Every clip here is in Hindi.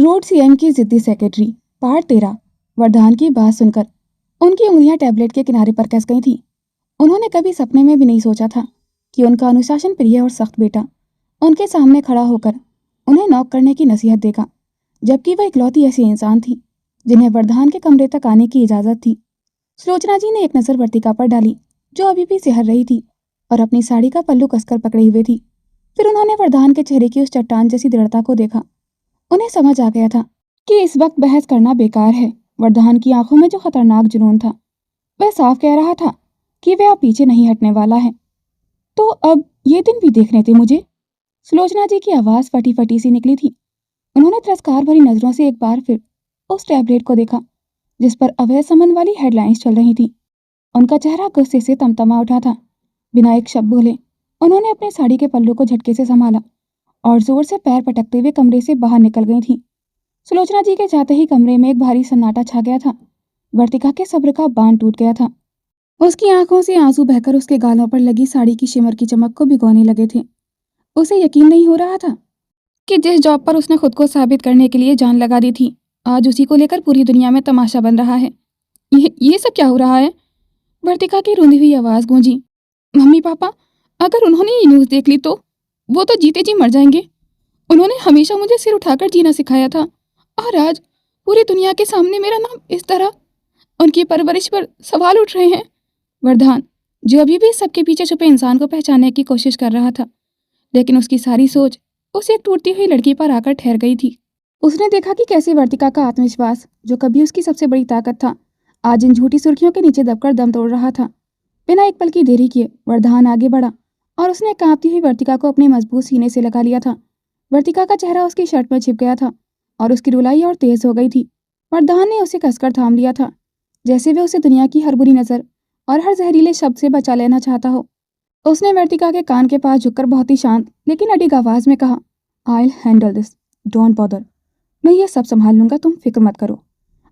रोड सीएम की जिद्दी सेक्रेटरी। पार्ट 13। वरदान की बात सुनकर उनकी उंगलियां टैबलेट के किनारे पर कस गई थीं। उन्होंने कभी सपने में भी नहीं सोचा था कि उनका अनुशासन प्रिय और सख्त बेटा उनके सामने खड़ा होकर उन्हें नॉक करने की नसीहत देगा, जबकि वह इकलौती ऐसी इंसान थी जिन्हें वरदान के कमरे तक आने की इजाज़त थी। सुलोचना जी ने एक नज़र वर्तिका पर डाली, जो अभी भी सिहर रही थी और अपनी साड़ी का पल्लू कसकर पकड़े हुए थी। फिर उन्होंने वरदान के चेहरे की उस चट्टान जैसी दृढ़ता को देखा। उन्हें समझ आ गया था कि इस वक्त बहस करना बेकार है। वरदान की आंखों में जो खतरनाक जुनून था, वह साफ कह रहा था कि वह अब पीछे नहीं हटने वाला है। तो अब ये दिन भी देखने थे मुझे। सुलोचना जी की आवाज़ फटी फटी सी निकली थी। उन्होंने तिरस्कार भरी नजरों से एक बार फिर उस टैबलेट को देखा जिस पर अवैध संबंध वाली हेडलाइंस चल रही थी। उनका चेहरा गुस्से से तमतमा उठा था। बिना एक शब्द बोले उन्होंने अपनी साड़ी के पल्लू को झटके से संभाला और जोर से पैर पटकते हुए कमरे से बाहर निकल गई थी। सुलोचना जी के जाते ही कमरे में एक भारी सन्नाटा छा गया था। वर्तिका के सब्र का बांध टूट गया था। उसकी आंखों से आंसू बहकर उसके गालों पर लगी साड़ी की शिमर की चमक को भिगोने लगे थे। उसे यकीन नहीं हो रहा था कि जिस जॉब पर उसने खुद को साबित करने के लिए जान लगा दी थी, आज उसी को लेकर पूरी दुनिया में तमाशा बन रहा है। ये सब क्या हो रहा है? वर्तिका की रूंधी हुई आवाज गूंजी। मम्मी पापा, अगर उन्होंने ये न्यूज़ देख ली तो वो तो जीते जी मर जाएंगे। उन्होंने हमेशा मुझे सिर उठाकर जीना सिखाया था और आज पूरी दुनिया के सामने मेरा नाम इस तरह। उनकी परवरिश पर सवाल उठ रहे हैं। वरदान, जो अभी भी सबके पीछे छुपे इंसान को पहचानने की कोशिश कर रहा था, लेकिन उसकी सारी सोच उस एक टूटती हुई लड़की पर आकर ठहर गई थी। उसने देखा कि कैसे वर्तिका का आत्मविश्वास, जो कभी उसकी सबसे बड़ी ताकत था, आज इन झूठी सुर्खियों के नीचे दबकर दम तोड़ रहा था। बिना एक पल की देरी किए वरदान आगे बढ़ा और उसने कांपती हुई वर्तिका को अपने मजबूत सीने से लगा लिया था। वर्तिका का चेहरा उसकी शर्ट में छिप गया था और उसकी रुलाई और तेज हो गई थी। वरदान ने उसे कसकर थाम लिया था, जैसे वह उसे दुनिया की हर बुरी नज़र और हर जहरीले शब्द से बचा लेना चाहता हो। उसने वर्तिका के कान के पास झुककर बहुत ही शांत लेकिन अडिग आवाज में कहा, I will handle this, don't bother. मैं ये सब संभाल लूंगा, तुम फिक्र मत करो।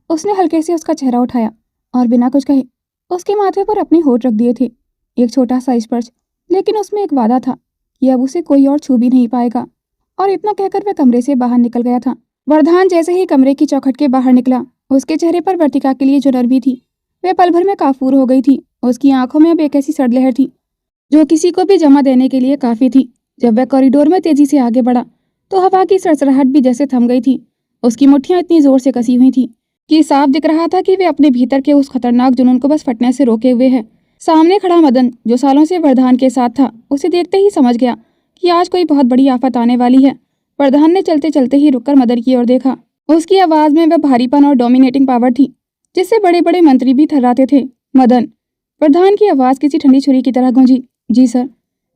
उसने हल्के से उसका चेहरा उठाया और बिना कुछ कहे उसके माथे पर अपने होठ रख दिए थे। एक छोटा सा स्पर्श, लेकिन उसमें एक वादा था कि अब उसे कोई और छू भी नहीं पाएगा। और इतना कहकर वह कमरे से बाहर निकल गया था। वरदान जैसे ही कमरे की चौखट के बाहर निकला, उसके चेहरे पर वर्तिका के लिए जो नरमी थी, वह पल भर में काफूर हो गई थी। उसकी आंखों में अब एक ऐसी सड़लहर थी जो किसी को भी जमा देने के लिए काफी थी। जब वह कॉरिडोर में तेजी से आगे बढ़ा तो हवा की सरसराहट भी जैसे थम गई थी। उसकी मुट्ठियां इतनी जोर से कसी हुई थी कि साफ दिख रहा था कि वे अपने भीतर के उस खतरनाक जुनून को बस फटने से रोके हुए है। सामने खड़ा मदन, जो सालों से वरदान के साथ था, उसे देखते ही समझ गया कि आज कोई बहुत बड़ी आफत आने वाली है। वरदान ने चलते चलते ही रुककर मदन की ओर देखा। उसकी आवाज में वह भारीपन और डोमिनेटिंग पावर थी जिससे बड़े बड़े मंत्री भी थर्राते थे। मदन। वरदान की आवाज किसी ठंडी छुरी की तरह गूंजी। जी सर।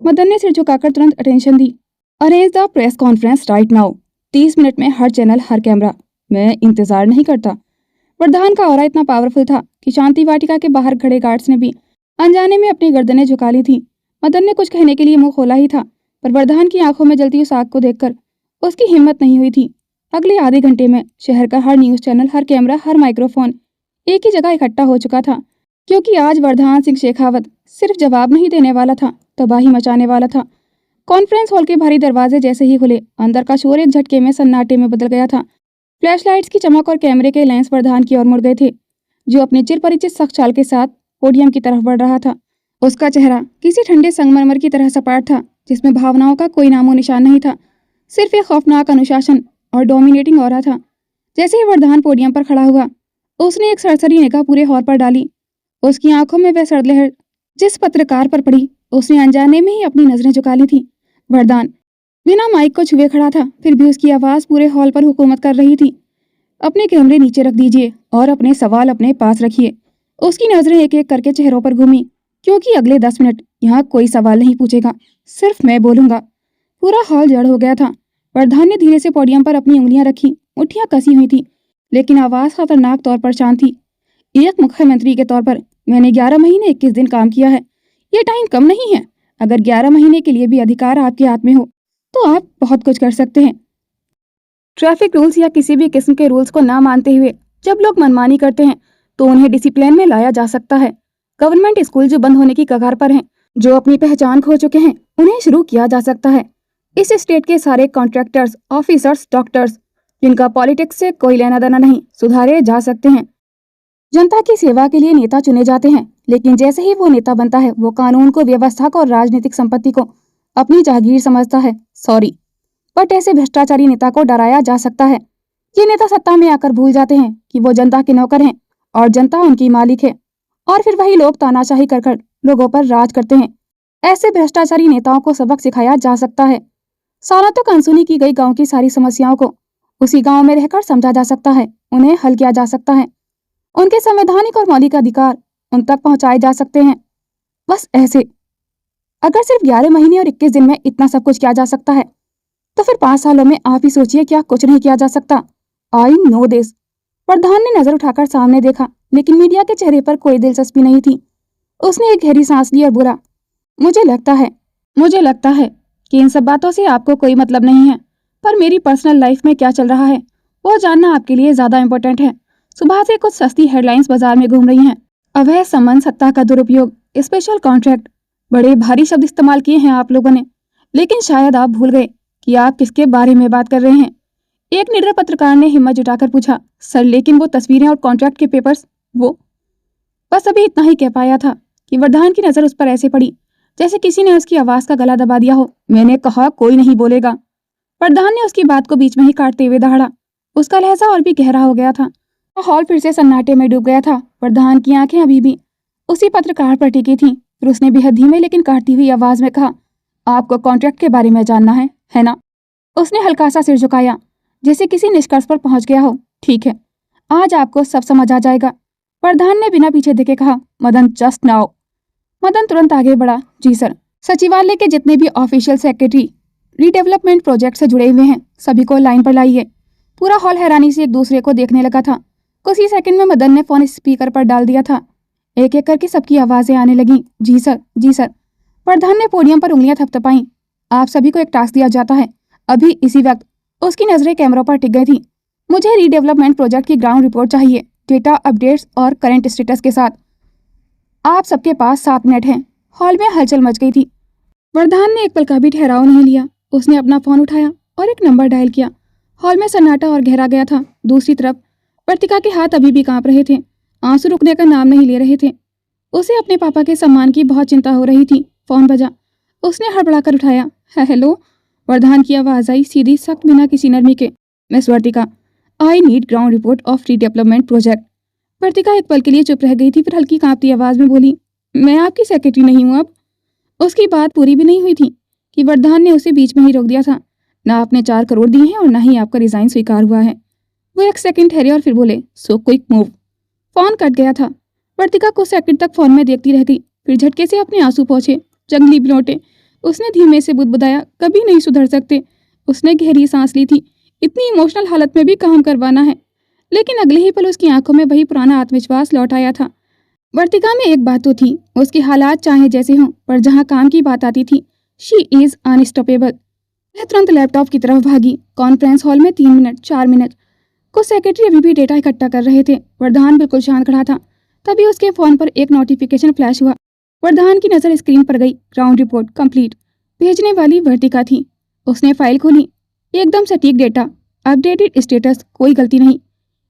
मदन ने सिर झुकाकर तुरंत attention the. Arrange the press conference right now. 30 minute में हर चैनल, हर कैमरा। मैं इंतजार नहीं करता। वरदान का ऑरा इतना पावरफुल था कि शांति वाटिका के बाहर खड़े गार्ड्स ने भी अनजाने में अपनी गर्दनें झुका ली थी। मदन ने कुछ कहने के लिए मुंह खोला ही था, पर वरदान की आंखों में जलती उस आग को देखकर उसकी हिम्मत नहीं हुई थी। अगले आधे घंटे में शहर का हर न्यूज़ चैनल, हर कैमरा, हर माइक्रोफोन एक ही जगह इकट्ठा हो चुका था, क्योंकि आज वरदान सिंह शेखावत सिर्फ जवाब नहीं देने वाला था, तबाही मचाने वाला था। कॉन्फ्रेंस हॉल के भारी दरवाजे जैसे ही खुले, अंदर का शोर एक झटके में सन्नाटे में बदल गया था। फ्लैशलाइट्स की चमक और कैमरे के लेंस वरदान की ओर मुड़ गए थे, जो अपने चिरपरिचित सख्त चाल के साथ पोडियम की तरफ बढ़ रहा था। उसका चेहरा किसी ठंडे संगमरमर की तरह सपाट था, जिसमें भावनाओं का कोई नामो निशान नहीं था, सिर्फ एक खौफनाक अनुशासन और डोमिनेटिंग ऑरा था। जैसे ही वरदान पोडियम पर खड़ा हुआ, उसने एक सरसरी निगाह पूरे हॉल पर डाली। उसकी आंखों में वह सड़लहर जिस पत्रकार पर पड़ी, उसने अनजाने में ही अपनी नजरें झुका ली थी। वरदान बिना माइक को छुए खड़ा था, फिर भी उसकी आवाज पूरे हॉल पर हुकूमत कर रही थी। अपने कैमरे नीचे रख दीजिए और अपने सवाल अपने पास रखिए। उसकी नजरें एक एक करके चेहरों पर घूमी, क्योंकि अगले 10 मिनट यहाँ कोई सवाल नहीं पूछेगा, सिर्फ मैं बोलूंगा। पूरा हॉल जड़ हो गया था। वरदान ने धीरे से पोडियम पर अपनी उंगलियां रखी, मुट्ठियां कसी हुई थी, लेकिन आवाज खतरनाक तौर पर शांत थी। एक मुख्यमंत्री के तौर पर मैंने 11 महीने 21 दिन काम किया है। ये टाइम कम नहीं है। अगर 11 महीने के लिए भी अधिकार आपके हाथ में हो तो आप बहुत कुछ कर सकते हैं। ट्रैफिक रूल्स या किसी भी किस्म के रूल्स को ना मानते हुए जब लोग मनमानी करते हैं तो उन्हें डिसिप्लिन में लाया जा सकता है। गवर्नमेंट स्कूल जो बंद होने की कगार पर हैं, जो अपनी पहचान खो चुके हैं, उन्हें शुरू किया जा सकता है। इस स्टेट के सारे कॉन्ट्रैक्टर्स, ऑफिसर्स, डॉक्टर्स, जिनका पॉलिटिक्स से कोई लेना देना नहीं, सुधारे जा सकते हैं। जनता की सेवा के लिए नेता चुने जाते हैं, लेकिन जैसे ही वो नेता बनता है वो कानून को, व्यवस्था को और राजनीतिक संपत्ति को अपनी जागीर समझता है। सॉरी, बट ऐसे भ्रष्टाचारी नेता को डराया जा सकता है। ये नेता सत्ता में आकर भूल जाते हैं कि वो जनता के नौकर हैं और जनता उनकी मालिक है, और फिर वही लोग तानाशाही कर लोगों पर राज करते हैं। ऐसे भ्रष्टाचारी नेताओं को सबक सिखाया जा सकता है। सालों तक अनसुनी की गई गांव की सारी समस्याओं को उसी गांव में रहकर समझा जा सकता है, उन्हें हल किया जा सकता है। उनके संवैधानिक और मौलिक अधिकार उन तक पहुंचाए जा सकते हैं। बस ऐसे। अगर सिर्फ 11 महीने और 21 दिन में इतना सब कुछ किया जा सकता है, तो फिर 5 सालों में आप ही सोचिए क्या कुछ नहीं किया जा सकता। I know this. प्रधान ने नजर उठाकर सामने देखा, लेकिन मीडिया के चेहरे पर कोई दिलचस्पी नहीं थी। उसने एक गहरी सांस ली और बोला, मुझे लगता है कि इन सब बातों से आपको कोई मतलब नहीं है, पर मेरी पर्सनल लाइफ में क्या चल रहा है वो जानना आपके लिए ज्यादा इम्पोर्टेंट है। सुबह से कुछ सस्ती हेडलाइंस बाजार में घूम रही हैं। अवैध संबंध, सत्ता का दुरुपयोग, स्पेशल कॉन्ट्रैक्ट, बड़े भारी शब्द इस्तेमाल किए हैं आप लोगों ने, लेकिन शायद आप भूल गए कि आप किसके बारे में बात कर रहे हैं। एक निडर पत्रकार ने हिम्मत जुटाकर पूछा, सर लेकिन वो तस्वीरें और कॉन्ट्रैक्ट के पेपर्स, वो। बस अभी इतना ही कह पाया था कि वरदान की नजर उस पर ऐसे पड़ी जैसे किसी ने उसकी आवाज का गला दबा दिया हो। मैंने कहा कोई नहीं बोलेगा। वरदान ने उसकी बात को बीच में ही काटते हुए दहाड़ा। उसका लहजा और भी गहरा हो गया था। हॉल फिर से सन्नाटे में डूब गया था। वरदान की आंखें अभी भी उसी पत्रकार पर टिकी थीं। फिर उसने बेहद धीमे लेकिन काटती हुई आवाज में कहा, आपको कॉन्ट्रैक्ट के बारे में जानना है ना? उसने हल्का सा सिर झुकाया, जैसे किसी निष्कर्ष पर पहुंच गया हो। ठीक है, आज आपको सब समझ आ जाएगा। वरदान ने बिना पीछे देखे कहा, मदन जस्ट नाउ। मदन तुरंत आगे बढ़ा, जी सर। सचिवालय के जितने भी ऑफिशियल सेक्रेटरी रीडेवलपमेंट प्रोजेक्ट से जुड़े हुए हैं, सभी को लाइन पर लाइए। पूरा हॉल हैरानी से एक दूसरे को देखने लगा था। कुछ ही सेकंड में मदन ने फोन स्पीकर पर डाल दिया था। एक एक करके सबकी आवाजें आने लगी, जी सर, जी सर। प्रधान ने पोडियम पर उंगलियां थपथपाई। आप सभी को एक टास्क दिया जाता है। अभी इसी वक्त उसकी नजरें कैमरों पर टिक गई थी। मुझे रीडेवलपमेंट प्रोजेक्ट की ग्राउंड रिपोर्ट चाहिए, डेटा अपडेट्स और करंट स्टेटस के साथ। आप सबके पास 7 मिनट हैं। हॉल में हलचल मच गई थी। वरदान ने एक पल का भी ठहराव नहीं लिया। उसने अपना फोन उठाया और एक नंबर डायल किया। हॉल में सन्नाटा और गहरा गया था। दूसरी तरफ वर्तिका के हाथ अभी भी कांप रहे थे, आंसू रुकने का नाम नहीं ले रहे थे। उसे अपने पापा के सम्मान की बहुत चिंता हो रही थी। फोन बजा। उसने हड़बड़ाकर उठाया। हेलो। वरदान की आवाज आई, सीधी, सख्त, बिना किसी नरमी के। Miss Vartika, I need ground report of redevelopment project. Vartika एक पल के लिए चुप रह गई थी, फिर हल्की कांपती आवाज में बोली, मैं आपकी सेक्रेटरी नहीं हूँ अब। उसकी बात पूरी भी नहीं हुई थी कि वरदान ने उसे बीच में ही रोक दिया था। ना आपने 4 करोड़ दिए हैं और ना ही आपका रिजाइन स्वीकार हुआ है। वो एक सेकंड ठहरे और फिर बोले, so quick move. Phone cut गया था। वर्तिका कुछ सेकंड तक फोन में देखती रह गई, फिर झटके से अपने आंसू पहुंचे। जंगली बिलौटे, उसने धीमे से बुदबुदाया, कभी नहीं सुधर सकते। उसने गहरी सांस ली थी। इतनी इमोशनल हालत में भी काम करवाना है। लेकिन अगले ही पल उसकी आंखों में वही पुराना आत्मविश्वास लौट आया था। वर्तिका में एक बात तो थी, उसके हालात चाहे जैसे हों, पर जहां काम की बात आती थी, शी इज अनस्टॉपेबल। वह तुरंत लैपटॉप की तरफ भागी। कॉन्फ्रेंस हॉल में 3 मिनट, 4 मिनट। कुछ सेक्रेटरी अभी भी डेटा इकट्ठा कर रहे थे। वरदान बिल्कुल शांत खड़ा था। तभी उसके फोन पर एक नोटिफिकेशन फ्लैश हुआ। वरदान की नजर स्क्रीन पर गई। Ground report complete. भेजने वाली वर्तिका थी। उसने फाइल खोली। एकदम सटीक डेटा, अपडेटेड स्टेटस, कोई गलती नहीं।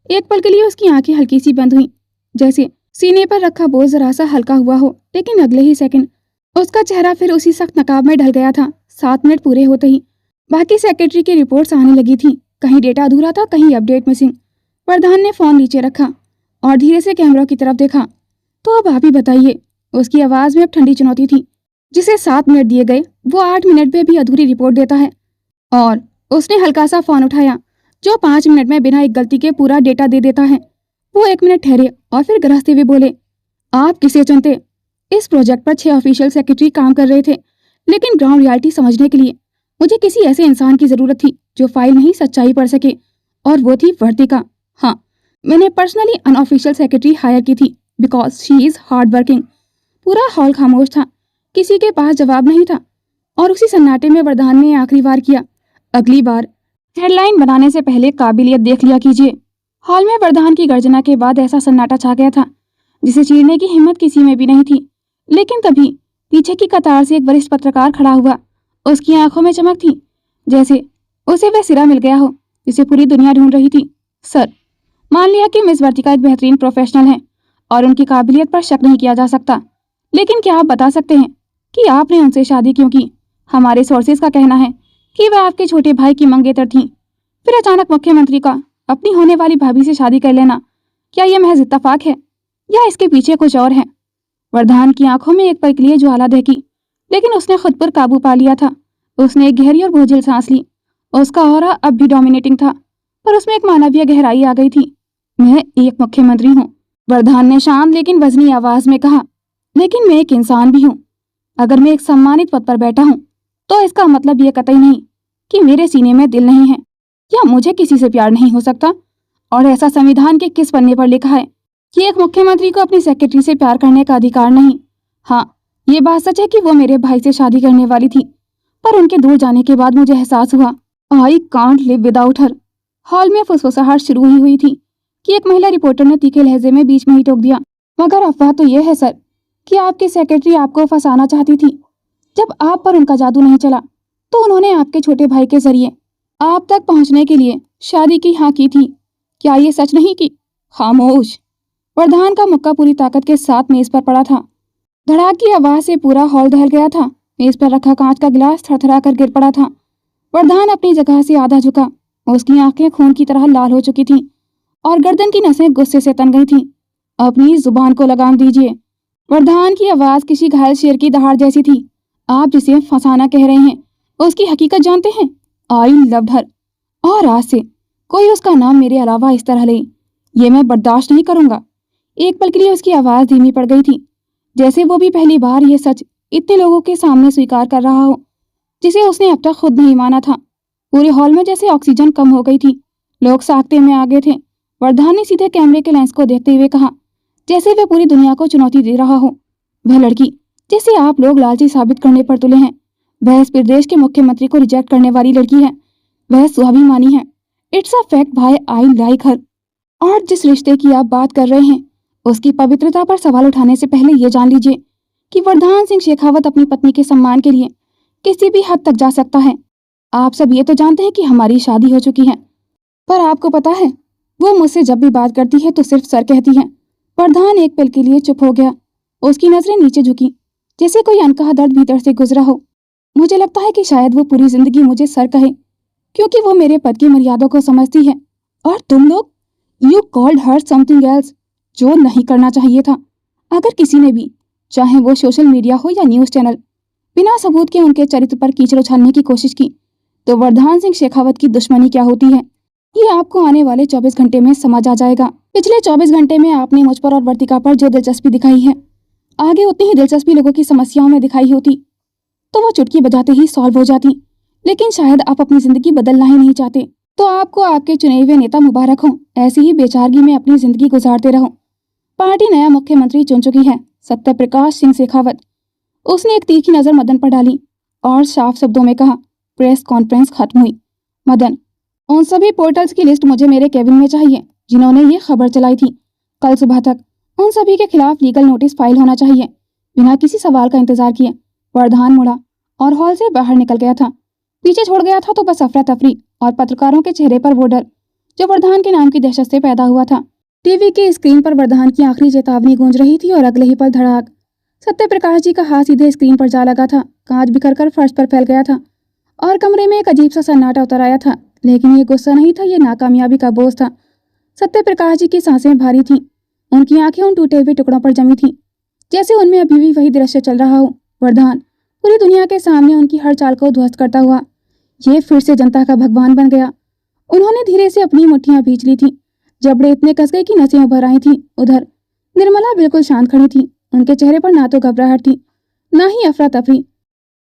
एक पल के लिए उसकी आंखें हल्की सी बंद हुई, जैसे सीने पर रखा बोझ जरा सा हल्का हुआ हो। लेकिन अगले ही सेकंड उसका चेहरा फिर उसी सख्त नकाब में ढल गया था। 7 मिनट पूरे होते ही बाकी सेक्रेटरी की रिपोर्ट्स आने लगी थी। कहीं डेटा अधूरा था, कहीं अपडेट मिसिंग। वरदान ने फोन नीचे रखा और धीरे से कैमरा की तरफ देखा। तो अब आप ही बताइए। उसकी आवाज में अब ठंडी चुनौती थी। जिसे 7 मिनट दिए गए वो 8 मिनट में भी अधूरी रिपोर्ट देता है। और उसने हल्का सा फोन उठाया, जो 5 मिनट में बिना एक गलती के पूरा डेटा दे देता है। वो 1 मिनट ठहरे और फिर गरजते हुए बोले, आप किसे चुनते? इस प्रोजेक्ट पर 6 ऑफिशियल सेक्रेटरी काम कर रहे थे, लेकिन ग्राउंड रियलिटी समझने के लिए मुझे किसी ऐसे इंसान की जरूरत थी जो फाइल नहीं सच्चाई पढ़ सके, और वो थी वर्तिका। हाँ, मैंने पर्सनली अनऑफिशियल सेक्रेटरी हायर की थी because she is hard working. पूरा हॉल खामोश था, किसी के पास जवाब नहीं था। और उसी सन्नाटे में वरदान ने आखिरी बार किया, अगली बार हेडलाइन बनाने से पहले काबिलियत देख लिया कीजिए। हॉल में वरदान की गर्जना के बाद ऐसा सन्नाटा छा गया था जिसे चीरने की हिम्मत किसी में भी नहीं थी। लेकिन तभी पीछे की कतार से एक वरिष्ठ पत्रकार खड़ा हुआ। उसकी आंखों में चमक थी, जैसे उसे वह सिरा मिल गया हो। जिसे पूरी दुनिया ढूंढ रही थी। सर, मान लिया कि मिस वर्तिका एक बेहतरीन प्रोफेशनल है और उनकी काबिलियत पर शक नहीं किया जा सकता, लेकिन क्या आप बता सकते हैं कि आपने उनसे शादी क्यों की? हमारे सोर्सेज का कहना है कि वह आपके छोटे भाई की मंगेतर थीं। फिर अचानक मुख्यमंत्री का अपनी होने वाली भाभी से शादी कर लेना, क्या यह महज इत्तेफाक है या इसके पीछे कुछ और है? वरदान की आंखों में एक पल के लिए ज्वाला दहकी, लेकिन उसने खुद पर काबू पा लिया था। उसने एक गहरी और बोझिल सांस ली। उसका ऑरा अब भी डोमिनेटिंग था, पर उसमें एक मानवीय गहराई आ गई थी। मैं एक मुख्यमंत्री हूँ, वरदान ने शांत लेकिन वजनी आवाज में कहा, लेकिन मैं एक इंसान भी हूँ। अगर मैं एक सम्मानित पद पर बैठा हूँ तो इसका मतलब यह कतई नहीं कि मेरे सीने में दिल नहीं है या मुझे किसी से प्यार नहीं हो सकता। और ऐसा संविधान के किस पन्ने पर लिखा है कि एक मुख्यमंत्री को अपनी सेक्रेटरी से प्यार करने का अधिकार नहीं? हाँ, ये बात सच है कि वो मेरे भाई से शादी करने वाली थी, पर उनके दूर जाने के बाद मुझे एहसास हुआ I can't live without her. Hall में फुसफुसाहट शुरू ही हुई थी कि एक महिला रिपोर्टर ने तीखे लहजे में बीच में ही टोक दिया, मगर अफवाह तो यह है सर कि आपकी सेक्रेटरी आपको फंसाना चाहती थी। जब आप पर उनका जादू नहीं चला तो उन्होंने आपके छोटे भाई के जरिए आप तक पहुंचने के लिए शादी की हाँ की थी। क्या ये सच नहीं कि? खामोश। वरदान का मुक्का पूरी ताकत के साथ मेज पर पड़ा था। धड़ाक की आवाज से पूरा हॉल दहल गया था। मेज पर रखा कांच का गिलास थरथरा कर गिर पड़ा था। वरदान अपनी जगह से आधा झुका। उसकी आंखें खून की तरह लाल हो चुकी थीं और गर्दन की नसें गुस्से से तन गई थीं। अपनी जुबान को लगाम दीजिए। वरदान की आवाज किसी घायल शेर की दहाड़ जैसी थी। आप जिसे फंसाना कह रहे हैं उसकी हकीकत जानते हैं? आई लव्ड हर, और आज से कोई उसका नाम मेरे अलावा इस तरह ले, ये मैं बर्दाश्त नहीं करूंगा। एक पल के लिए उसकी आवाज धीमी पड़ गई थी, जैसे वो भी पहली बार ये सच इतने लोगों के सामने स्वीकार कर रहा हो जिसे उसने अब तक खुद नहीं माना था। पूरे हॉल में जैसे ऑक्सीजन कम हो गई थी। लोग साकते में आ गए थे। वरदान ने सीधे कैमरे के लेंस को देखते हुए कहा, जैसे वह पूरी दुनिया को चुनौती दे रहा हो। वह लड़की जिसे आप लोग लालची साबित करने पर तुले हैं, वह इस प्रदेश के मुख्यमंत्री को रिजेक्ट करने वाली लड़की है। वह स्वाभिमानी है। इट्स अ फैक्ट भाई, आई लाइक हर। और जिस रिश्ते की आप बात कर रहे हैं उसकी पवित्रता पर सवाल उठाने से पहले ये जान लीजिए कि वरदान सिंह शेखावत अपनी पत्नी के सम्मान के लिए किसी भी हद तक जा सकता है। आप सब ये तो जानते हैं कि हमारी शादी हो चुकी है, पर आपको पता है वो मुझसे जब भी बात करती है तो सिर्फ सर कहती है। वरदान एक पल के लिए चुप हो गया। उसकी नजरें नीचे झुकी, जैसे कोई अनकहा दर्द भीतर से गुजरा हो। मुझे लगता है कि शायद वो पूरी जिंदगी मुझे सर कहे, क्योंकि वो मेरे पद की मर्यादा को समझती है। और तुम लोग, you called her something else, जो नहीं करना चाहिए था। अगर किसी ने भी, चाहे वो सोशल मीडिया हो या न्यूज चैनल, बिना सबूत के उनके चरित्र पर कीचड़ उछालने की कोशिश की, तो वरदान सिंह शेखावत की दुश्मनी क्या होती है ये आपको आने वाले 24 घंटे में समझ आ जाएगा। पिछले 24 घंटे में आपने मुझ पर और वर्तिका पर जो दिलचस्पी दिखाई है, आगे उतनी ही दिलचस्पी लोगों की समस्याओं में दिखाई होती तो वो चुटकी बजाते ही सॉल्व हो जाती। लेकिन शायद आप अपनी जिंदगी बदलना ही नहीं चाहते, तो आपको आपके चुने हुए नेता मुबारक हो। ऐसी ही बेचारगी में अपनी जिंदगी गुजारते रहो। पार्टी नया मुख्यमंत्री चुन चुकी है, सत्यप्रकाश सिंह शेखावत। उसने एक तीखी नजर मदन पर डाली और साफ शब्दों में कहा। प्रेस कॉन्फ्रेंस खत्म हुई। मदन, उन सभी पोर्टल्स की लिस्ट मुझे मेरे केबिन में चाहिए जिन्होंने ये खबर चलाई थी। कल सुबह तक उन सभी के खिलाफ लीगल नोटिस फाइल होना चाहिए। बिना किसी सवाल का इंतजार किए वरदान मुड़ा और हॉल से बाहर निकल गया था। पीछे छोड़ गया था तो बस अफरा तफरी और पत्रकारों के चेहरे पर वो डर जो वरदान के नाम की दहशत से पैदा हुआ था। टीवी की स्क्रीन पर वरदान की आखिरी चेतावनी गूंज रही थी और अगले ही पल धड़ाक, सत्यप्रकाश जी का हाथ सीधे स्क्रीन पर जा लगा था। कांच बिखर कर फर्श पर फैल गया था और कमरे में एक अजीब सा सन्नाटा उतर आया था। लेकिन ये गुस्सा नहीं था, ये नाकामयाबी का बोझ था। सत्यप्रकाश जी की सांसें भारी थीं। उनकी आंखें उन टूटे हुए टुकड़ों पर जमी थीं, जैसे उनमें अभी भी वही दृश्य चल रहा हो। वरदान पूरी दुनिया के सामने उनकी हर चाल को ध्वस्त करता हुआ ये फिर से जनता का भगवान बन गया। उन्होंने धीरे से अपनी मुट्ठियां भींच ली थीं। जबड़े इतने कस गए कि नसें उभर आई थीं। उधर निर्मला बिल्कुल शांत खड़ी थी। उनके चेहरे पर ना तो घबराहट थी, ना ही अफरा तफरी,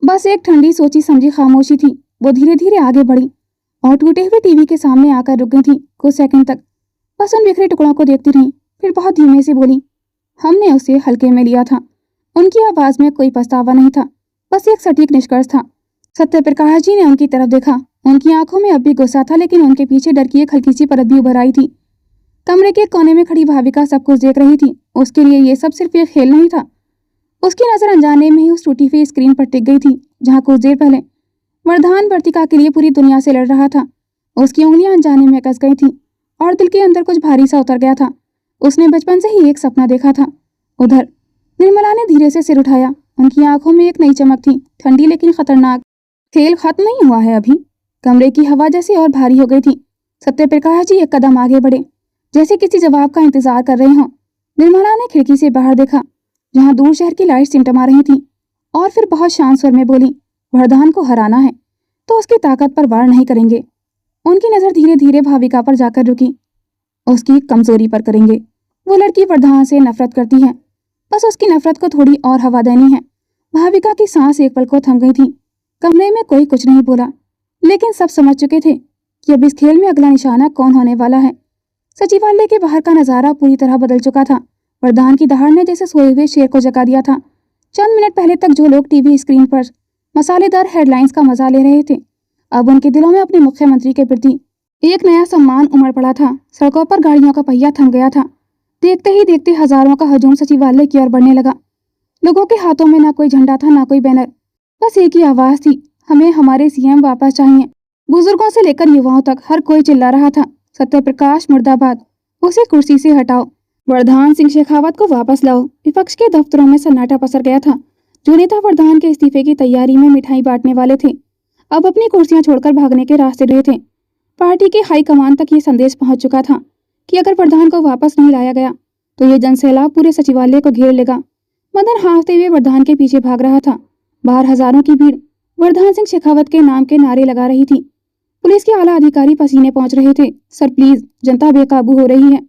बस एक ठंडी सोची समझी खामोशी थी। वो धीरे धीरे आगे बढ़ी और टूटे हुए टीवी के सामने आकर रुक गई थी। कुछ सेकंड तक बस उन बिखरे टुकड़ों को देखती रही, फिर बहुत धीमे से बोली, हमने उसे हल्के में लिया था। उनकी आवाज में कोई पछतावा नहीं था, बस एक सटीक निष्कर्ष था। सत्यप्रकाश जी ने उनकी तरफ देखा। उनकी आंखों में अब भी गुस्सा था, लेकिन उनके पीछे डर की एक हल्की सी परत भी उभर आई थी। कमरे के कोने में खड़ी भाविका सब कुछ देख रही थी। उसके लिए ये सब सिर्फ एक खेल नहीं था। उसकी नजर अनजाने में ही उस टूटी हुई स्क्रीन पर टिक गई थी, जहां कुछ देर पहले वरदान वर्तिका के लिए पूरी दुनिया से लड़ रहा था। उसकी उंगलियां अनजाने में कस गई थीं और दिल के अंदर कुछ भारी सा उतर गया था। उसने बचपन से ही एक सपना देखा था। उधर निर्मला ने धीरे से सिर उठाया। उनकी आंखों में एक नई चमक थी, ठंडी लेकिन खतरनाक। खेल खत्म नहीं हुआ है अभी। कमरे की हवा जैसी और भारी हो गई थी। सत्यप्रकाश जी एक कदम आगे बढ़े, जैसे किसी जवाब का इंतजार कर रहे हों। निर्मला ने खिड़की से बाहर देखा, जहां दूर शहर की लाइट टिमटिमा रही थी, और फिर बहुत शांत स्वर में बोली, वरदान को हराना है तो उसकी ताकत पर वार नहीं करेंगे। उनकी नजर धीरे धीरे भाविका पर जाकर रुकी। उसकी कमजोरी पर करेंगे। वो लड़की वरदान से नफरत करती है, बस उसकी नफरत को थोड़ी और हवा देनी है। भाविका की सांस एक पल को थम गई थी। कमरे में कोई कुछ नहीं बोला, लेकिन सब समझ चुके थे कि अब इस खेल में अगला निशाना कौन होने वाला है। सचिवालय के बाहर का नजारा पूरी तरह बदल चुका था। वरदान की दहाड़ ने जैसे सोए हुए शेर को जगा दिया था। चंद मिनट पहले तक जो लोग टीवी स्क्रीन पर मसालेदार हेडलाइंस का मजा ले रहे थे, अब उनके दिलों में अपने मुख्यमंत्री के प्रति एक नया सम्मान उमड़ पड़ा था। सड़कों पर गाड़ियों का पहिया थम गया था। देखते ही देखते हजारों का हजूम सचिवालय की ओर बढ़ने लगा। लोगों के हाथों में ना कोई झंडा था, ना कोई बैनर, बस एक ही आवाज थी, हमें हमारे सीएम वापस चाहिए। बुजुर्गों से लेकर युवाओं तक हर कोई चिल्ला रहा था, सत्यप्रकाश मुर्दाबाद, उसे कुर्सी से हटाओ, वरदान सिंह शेखावत को वापस लाओ। विपक्ष के दफ्तरों में सन्नाटा पसर गया था। जो नेता वरदान के इस्तीफे की तैयारी में मिठाई बांटने वाले थे, अब अपनी कुर्सियां छोड़कर भागने के रास्ते रहे थे। पार्टी के हाईकमान तक ये संदेश पहुंच चुका था कि अगर वरदान को वापस नहीं लाया गया तो ये जनसैलाब पूरे सचिवालय को घेर लेगा। मदन हांफते हुए वरदान के पीछे भाग रहा था। बाहर हजारों की भीड़ वरदान सिंह शेखावत के नाम के नारे लगा रही थी। पुलिस के आला अधिकारी पसीने पहुंच रहे थे। सर प्लीज, जनता बेकाबू हो रही है,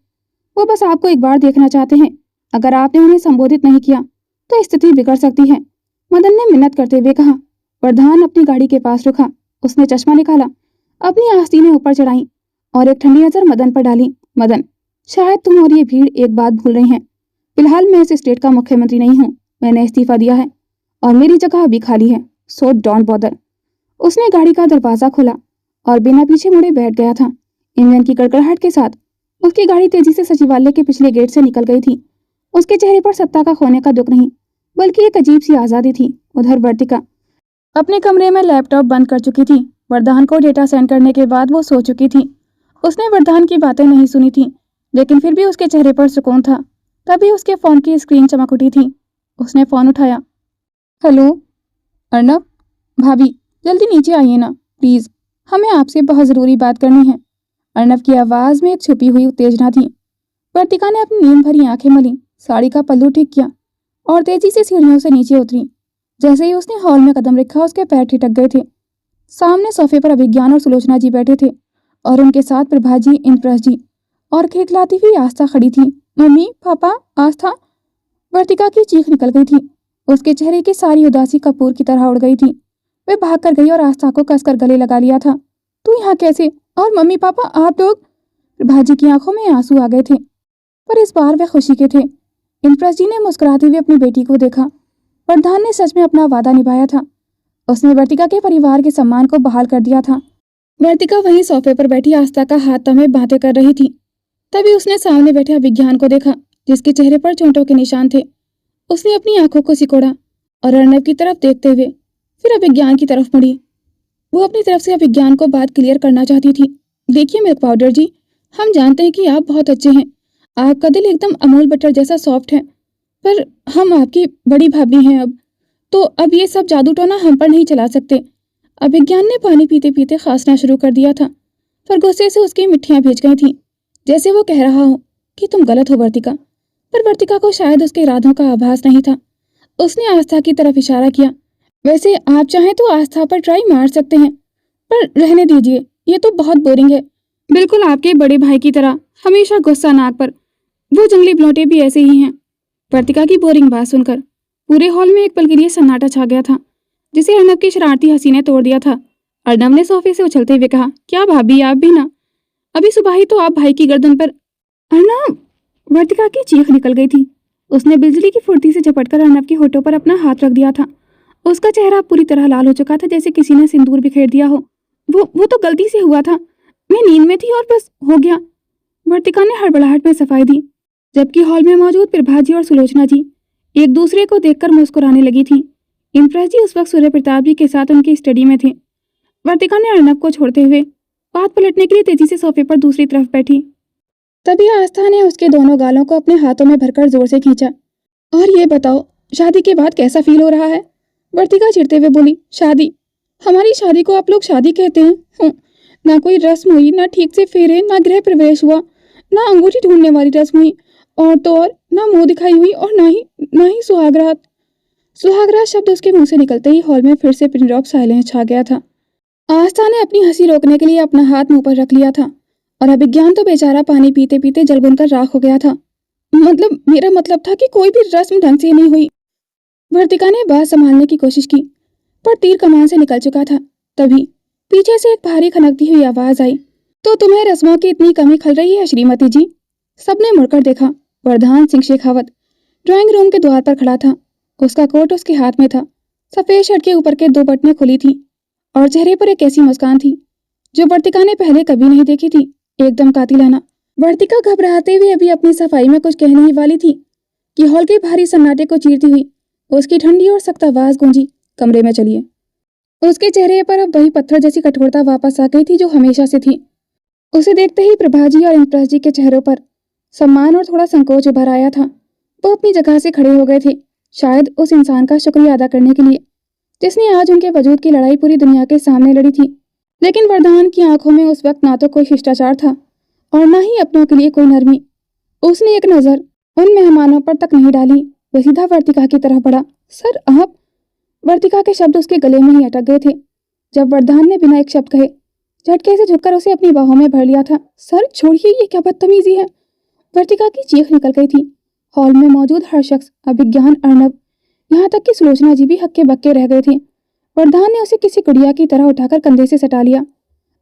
वो बस आपको एक बार देखना चाहते हैं। अगर आपने उन्हें संबोधित नहीं किया तो स्थिति बिगड़ सकती है। मदन ने मिन्नत करते हुए कहा। वरदान अपनी गाड़ी के पास रुका। उसने चश्मा निकाला, अपनी आस्तीनें ऊपर चढ़ाई और एक ठंडी नजर मदन पर डाली। मदन, शायद तुम और ये भीड़ एक बात भूल रही हैं। फिलहाल मैं इस स्टेट का मुख्यमंत्री नहीं हूँ। मैंने इस्तीफा दिया है और मेरी जगह अभी खाली है, सो डोंट बॉदर। उसने गाड़ी का दरवाजा खोला और बिना पीछे मुड़े बैठ गया था। इंजन की कड़कड़ाहट के साथ उसकी गाड़ी तेजी से सचिवालय के पिछले गेट से निकल गई थी। उसके चेहरे पर सत्ता का खोने का दुख नहीं, बल्कि एक अजीब सी आजादी थी। उधर वर्तिका अपने कमरे में लैपटॉप बंद कर चुकी थी। वरदान को डेटा सेंड करने के बाद वो सो चुकी थी। उसने वरदान की बातें नहीं सुनी थी, लेकिन फिर भी उसके चेहरे पर सुकून था। तभी उसके फोन की स्क्रीन चमक उठी थी। उसने फोन उठाया। हेलो अर्नब, भाभी जल्दी नीचे आइए ना प्लीज, हमें आपसे बहुत जरूरी बात करनी है। अर्नब की आवाज में एक छुपी हुई उत्तेजना थी। वर्तिका ने अपनी नींद भरी आंखें मली, साड़ी का पल्लू ठीक किया और तेजी से सीढ़ियों से नीचे उतरी। जैसे ही उसने हॉल में कदम रखा, उसके पैर ठिठक गए थे। सामने सोफे पर अभिज्ञान और सुलोचना जी बैठे थे और उनके साथ प्रभा जी, इंद्रप्रस्थ जी और खिलखिलाती हुई आस्था खड़ी थी। मम्मी, पापा, आस्था। वर्तिका की चीख निकल गई थी। उसके चेहरे की सारी उदासी कपूर की तरह उड़ गई थी। वे भाग कर गई और आस्था को कसकर गले लगा लिया था। तू यहाँ कैसे? और मम्मी पापा आप लोग? प्रभा जी की आंखों में आंसू आ गए थे, पर इस बार वे खुशी के थे। इंद्रप्रस्थ जी ने मुस्कुराते हुए अपनी बेटी को देखा। वरदान ने सच में अपना वादा निभाया था। उसने वर्तिका के परिवार के सम्मान को बहाल कर दिया था। वर्तिका वहीं सोफे पर बैठी आस्था का हाथ तमे बातें कर रही थी। तभी उसने सामने बैठे अभिज्ञान को देखा, जिसके चेहरे पर चोटों के निशान थे। उसने अपनी आंखों को सिकोड़ा और अर्नब की तरफ देखते हुए फिर अभिज्ञान की तरफ मुड़ी। वो अपनी तरफ से अभिज्ञान को बात क्लियर करना चाहती थी। देखिए मिल्क पाउडर जी, हम जानते हैं कि आप बहुत अच्छे हैं, आपका दिल एकदम अमूल बटर जैसा सॉफ्ट है, पर हम आपकी बड़ी भाभी हैं अब ये सब जादू टोना हम पर नहीं चला सकते। अभिज्ञान ने पानी पीते पीते खांसना शुरू कर दिया था, पर गुस्से से उसकी मिट्टियां भीज गई थीं, जैसे वो कह रहा हो कि तुम गलत हो वर्तिका। पर वर्तिका को शायद उसके इरादों का आभास नहीं था। उसने आस्था की तरफ इशारा किया। वैसे आप चाहें तो आस्था पर ट्राई मार सकते हैं, पर रहने दीजिए, ये तो बहुत बोरिंग है, बिल्कुल आपके बड़े भाई की तरह, हमेशा गुस्सा नाक पर। वो जंगली ब्लौटे भी ऐसे ही हैं। वर्तिका की बोरिंग बात सुनकर पूरे हॉल में एक पल के लिए सन्नाटा छा गया था, जिसे अर्नब की शरारती हंसी ने तोड़ दिया था। अर्नब ने सोफे से उछलते हुए कहा, क्या भाभी आप भी ना? अभी सुबह ही तो आप भाई की गर्दन पर। अर्नब! वर्तिका की चीख निकल गई थी। उसने बिजली की फुर्ती से झपटकर अर्नब के होठों पर अपना हाथ रख दिया था। उसका चेहरा पूरी तरह लाल हो चुका था, जैसे किसी ने सिंदूर बिखेर दिया हो। वो तो गलती से हुआ था, मैं नींद में थी और बस हो गया। वर्तिका ने हड़बड़ाहट में सफाई दी, जबकि हॉल में मौजूद प्रभा जी और सुलोचना जी एक दूसरे को देखकर मुस्कुराने लगी थी। इंद्रप्रस्थ जी उस वक्त सूर्य प्रताप जी के साथ उनकी स्टडी में थे। वर्तिका ने अर्नब को छोड़ते हुए बात पलटने के लिए तेजी से सोफे पर दूसरी तरफ बैठी। तभी आस्था ने उसके दोनों गालों को अपने हाथों में भरकर जोर से खींचा। और ये बताओ, शादी के बाद कैसा फील हो रहा है? वर्तिका चिढ़ते हुए बोली। शादी? हमारी शादी को आप लोग शादी कहते हैं? ना कोई रस्म हुई, ना ठीक से फेरे, ना गृह प्रवेश हुआ, ना अंगूठी ढूंढने वाली रस्म हुई, और तो और ना मुंह दिखाई हुई, और ना ही सुहागरात। सुहागरात शब्द उसके मुंह से निकलते ही हॉल में फिर से पिन ड्रॉप साइलेंस छा गया था। आस्था ने अपनी हंसी रोकने के लिए अपना हाथ मुंह पर रख लिया था और अभिज्ञान तो बेचारा पानी पीते पीते जल बुनकर राख हो गया था। मेरा मतलब था कि कोई भी रस्म ढंग से नहीं हुई। वर्तिका ने बात संभालने की कोशिश की, पर तीर कमान से निकल चुका था। तभी पीछे से एक भारी खनकती हुई आवाज आई। तो तुम्हें रस्मों की इतनी कमी खल रही है श्रीमती जी? सबने मुड़कर देखा। वरदान सिंह शेखावत ड्राइंग रूम के द्वार पर खड़ा था। उसका कोट उसके हाथ में था। सफेद शर्ट के ऊपर के 2 बटनें खुली थी और चेहरे पर एक ऐसी मुस्कान थी जो वर्तिका ने पहले कभी नहीं देखी थी, एकदम कातिलाना। वर्तिका घबराते हुए अभी अपनी सफाई में कुछ कहने ही वाली थी कि हॉल के भारी सन्नाटे को चीरती हुई उसकी ठंडी और सख्त आवाज गूंजी, कमरे में चलिए। उसके चेहरे पर अब वही पत्थर जैसी कठोरता वापस आ गई थी जो हमेशा से थी। उसे देखते ही प्रभाजी और इंप्रेस जी के चेहरों पर सम्मान और थोड़ा संकोच उभर आया था। वो अपनी जगह से खड़े हो गए थे, शायद उस इंसान का शुक्रिया अदा करने के लिए जिसने आज उनके वजूद की लड़ाई पूरी दुनिया के सामने लड़ी थी। लेकिन वरदान की आंखों में उस वक्त ना तो कोई शिष्टाचार था और ना ही अपनों के लिए कोई नरमी। उसने एक नजर उन मेहमानों पर तक नहीं डाली, वह सीधा वर्तिका की तरफ बढ़ा। सर आप? वर्तिका के शब्द उसके गले में ही अटक गए थे जब वरदान ने बिना एक शब्द कहे झटके से झुककर उसे अपनी बाहों में भर लिया था। सर छोड़िए, ये क्या बदतमीजी है? वर्तिका की चीख निकल गई थी। हॉल में मौजूद हर शख्स, अभिज्ञान, अर्नब, यहाँ तक कि सुलोचना जी भी हक्के बक्के रह गए थे। वरदान ने उसे किसी गुड़िया की तरह उठाकर कंधे से सटा लिया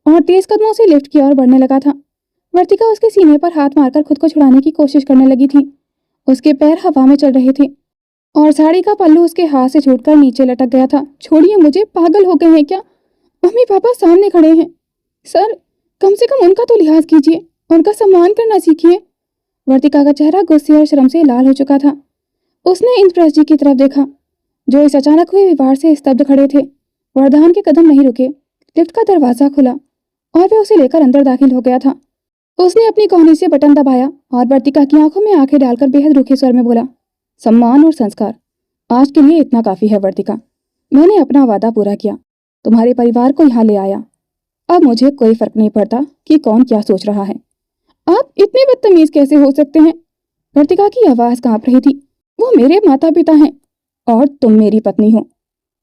और तेज कदमों से लिफ्ट की ओर बढ़ने लगा था। वर्तिका उसके सीने पर हाथ मारकर खुद को छुड़ाने की कोशिश करने लगी थी। उसके पैर हवा में चल रहे थे और साड़ी का पल्लू उसके हाथ से छूटकर नीचे लटक गया था। छोड़िए मुझे, पागल हो गए हैं क्या? मम्मी पापा सामने खड़े हैं। सर कम से कम उनका तो लिहाज कीजिए, उनका सम्मान करना सीखिए। वर्तिका का चेहरा गुस्से और शर्म से लाल हो चुका था। उसने इंद्रप्रस्थ जी की तरफ देखा जो इस अचानक हुए विवाद से स्तब्ध खड़े थे। वरदान के कदम नहीं रुके। लिफ्ट का दरवाजा खुला और वह उसे लेकर अंदर दाखिल हो गया था। उसने अपनी कोहनी से बटन दबाया और वर्तिका की आंखों में आंखें डालकर बेहद रूखे स्वर में बोला, सम्मान और संस्कार, आज के लिए इतना काफी है वर्तिका। मैंने अपना वादा पूरा किया, तुम्हारे परिवार को यहाँ ले आया। अब मुझे कोई फर्क नहीं पड़ता कि कौन क्या सोच रहा है। आप इतने बदतमीज कैसे हो सकते हैं? वर्तिका की आवाज कांप रही थी। वो मेरे माता पिता हैं और तुम मेरी पत्नी हो।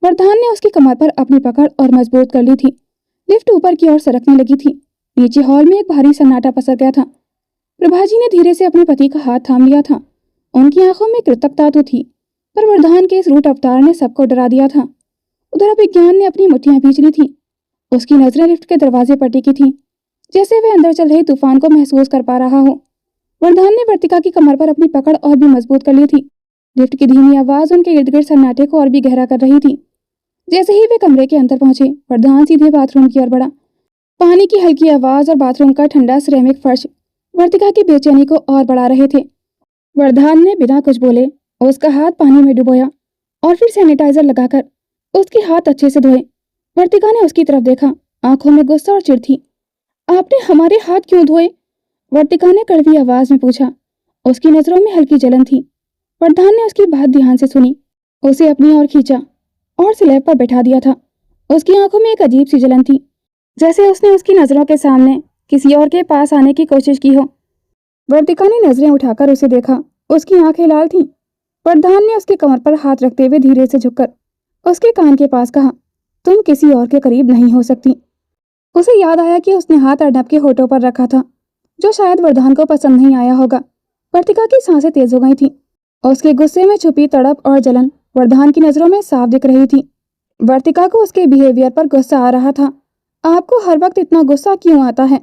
वरदान ने उसकी कमर पर अपनी पकड़ और मजबूत कर ली थी। लिफ्ट ऊपर की ओर सरकने लगी थी। नीचे हॉल में एक भारी सन्नाटा पसर गया था। प्रभाजी ने धीरे से अपने पति का हाथ थाम लिया था। उनकी आंखों में कृतज्ञता तो थी, पर वरदान के इस रूट अवतार ने सबको डरा दिया था। उधर अभिज्ञान ने अपनी मुट्ठियां भींच ली थी। उसकी नजरें लिफ्ट के दरवाजे पर टिकी थी, जैसे वह अंदर चल रहे तूफान को महसूस कर पा रहा हो। वरदान ने वर्तिका की कमर पर अपनी पकड़ और भी मजबूत कर ली थी। लिफ्ट की धीमी आवाज उनके इर्द गिर्द सन्नाटे को और भी गहरा कर रही थी। जैसे ही वे कमरे के अंदर पहुंचे, वरदान सीधे बाथरूम की ओर बढ़ा। पानी की हल्की आवाज और बाथरूम का ठंडा सिरेमिक फर्श वर्तिका की बेचैनी को और बढ़ा रहे थे। वरदान ने बिना कुछ बोले उसका हाथ पानी में डुबोया और फिर सैनिटाइजर लगाकर उसके हाथ अच्छे से धोए। वर्तिका ने उसकी तरफ देखा, आंखों में गुस्सा और चिढ़ थी। आपने हमारे हाथ क्यों धोए? वर्तिका ने कड़वी आवाज में पूछा। उसकी नजरों में हल्की जलन थी। वरदान ने उसकी बात ध्यान से सुनी, उसे अपनी ओर खींचा और स्लैब पर बैठा दिया था। उसकी आंखों में एक अजीब सी जलन थी, जैसे उसने उसकी नजरों के सामने किसी और के पास आने की कोशिश की हो। वर्तिका ने नजरें उठाकर उसे देखा। उसकी आंखें लाल थीं। वरदान ने उसके कमर पर हाथ रखते हुए धीरे से झुककर उसके कान के पास कहा, तुम किसी और के करीब नहीं हो सकती। उसे याद आया कि उसने हाथ अर्नब के होठों पर रखा था, जो शायद वरदान को पसंद नहीं आया होगा। वर्तिका की सांसें तेज हो गई थीं। उसके गुस्से में छुपी तड़प और जलन वरदान की नजरों में साफ दिख रही थी। वर्तिका को उसके बिहेवियर पर गुस्सा आ रहा था। आपको हर वक्त इतना गुस्सा क्यों आता है?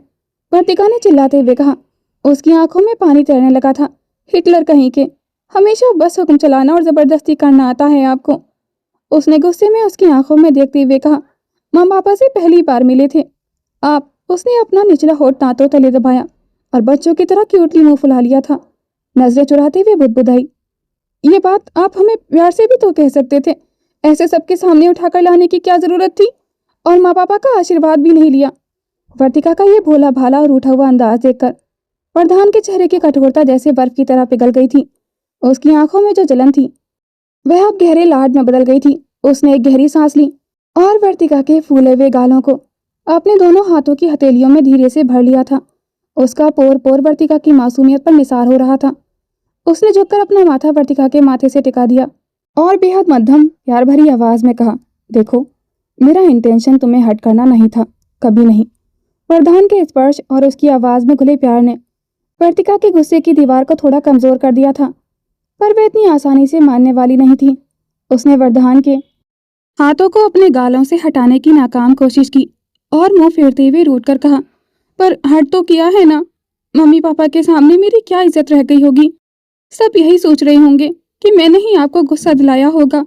वर्तिका ने चिल्लाते हुए कहा। उसकी आंखों में पानी तैरने लगा था। हिटलर कहीं के, हमेशा बस हुक्म चलाना और जबरदस्ती करना आता है आपको। उसने गुस्से में उसकी आंखों में देखते हुए कहा, माँ पापा से पहली बार मिले थे आप। उसने अपना निचला होठ दांतों तले दबाया और बच्चों की तरह क्यूटली मुंह फुला लिया था। नजरें चुराते हुए बुदबुदाई, ये बात आप हमें प्यार से भी तो कह सकते थे। ऐसे सबके सामने उठाकर लाने की क्या जरूरत थी? और माँ पापा का आशीर्वाद भी नहीं लिया। वर्तिका का ये भोला भाला और रूठा हुआ अंदाज देखकर वरदान के चेहरे की कठोरता जैसे बर्फ की तरह पिघल गई थी। उसकी आंखों में जो जलन थी वह अब गहरे लाड में बदल गई थी। उसने एक गहरी सांस ली और वर्तिका के फूले हुए गालों को अपने दोनों हाथों की हथेलियों में धीरे से भर लिया था। उसका पोर पोर वर्तिका की मासूमियत पर निसार हो रहा था। उसने झुककर अपना माथा वर्तिका के माथे से टिका दिया और बेहद मध्यम प्यार भरी आवाज में कहा, देखो, मेरा इंटेंशन तुम्हें हर्ट करना नहीं था, कभी नहीं। वरदान के स्पर्श और उसकी आवाज में घुले प्यार ने वर्तिका के गुस्से की दीवार को थोड़ा कमजोर कर दिया था, पर वह इतनी आसानी से मानने वाली नहीं थी। उसने वरदान के हाथों को अपने गालों से हटाने की नाकाम कोशिश की और मुंह फेरते हुए रूठ कर कहा, पर हट तो किया है ना? मम्मी पापा के सामने मेरी क्या इज्जत रह गई होगी? सब यही सोच रहे होंगे कि मैंने ही आपको गुस्सा दिलाया होगा।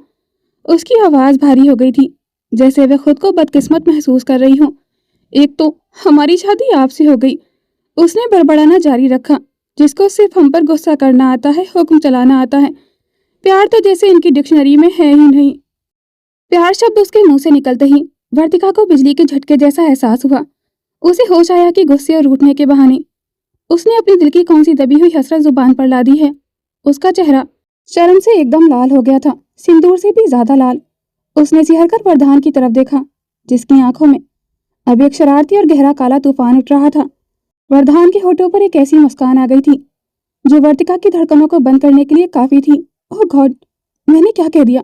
उसकी आवाज भारी हो गई थी, जैसे वह खुद को बदकिस्मत महसूस कर रही हो। एक तो हमारी शादी आपसे हो गई, उसने बड़बड़ाना जारी रखा, जिसको सिर्फ हम पर गुस्सा करना आता है, हुक्म चलाना आता है। प्यार तो जैसे इनकी डिक्शनरी में है ही नहीं। प्यार शब्द उसके मुंह से निकलते ही वर्तिका को बिजली के झटके जैसा एहसास हुआ। उसे होश आया कि गुस्से और रूठने के बहाने उसने अपने दिल की कौन सी दबी हुई हसरत जुबान पर ला दी है। उसका चेहरा शर्म से एकदम लाल हो गया था, सिंदूर से भी ज्यादा लाल। उसने सिहर कर वरदान की तरफ देखा, जिसकी आंखों में अब एक शरारती और गहरा काला तूफान उठ रहा था। वरदान के होठों पर एक ऐसी मुस्कान आ गई थी जो वर्तिका की धड़कनों को बंद करने के लिए काफी थी। ओह गॉड, मैंने क्या कह दिया?